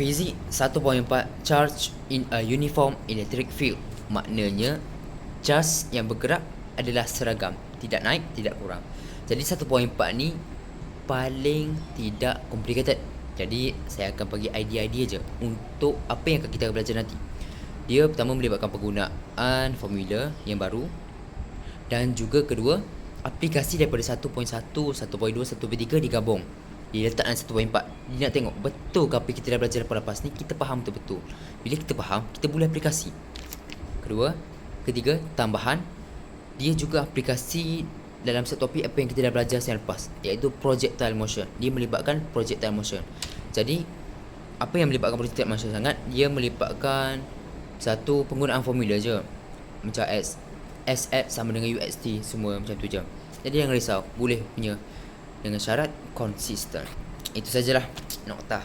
Fizik 1.4 Charge in a uniform electric field. Maknanya charge yang bergerak adalah seragam, tidak naik, tidak kurang. Jadi 1.4 ni paling tidak complicated. Jadi saya akan bagi idea-idea je untuk apa yang kita akan belajar nanti. Dia pertama melibatkan penggunaan formula yang baru, dan juga kedua, aplikasi daripada 1.1, 1.2, 1.3 digabung. Dia letak dalam 1.4. Dia nak tengok betul ke apa kita dah belajar lepas ni, kita faham betul-betul. Bila kita faham, kita boleh aplikasi. Ketiga, tambahan, dia juga aplikasi dalam satu topik apa yang kita dah belajar sekarang lepas, iaitu projectile motion. Dia melibatkan projectile motion. Jadi apa yang melibatkan projectile motion sangat, dia melibatkan satu penggunaan formula je, macam SF sama dengan UXT, semua macam tu je. Jadi jangan risau, boleh punya dengan syarat konsisten. Itu sajalah noktah.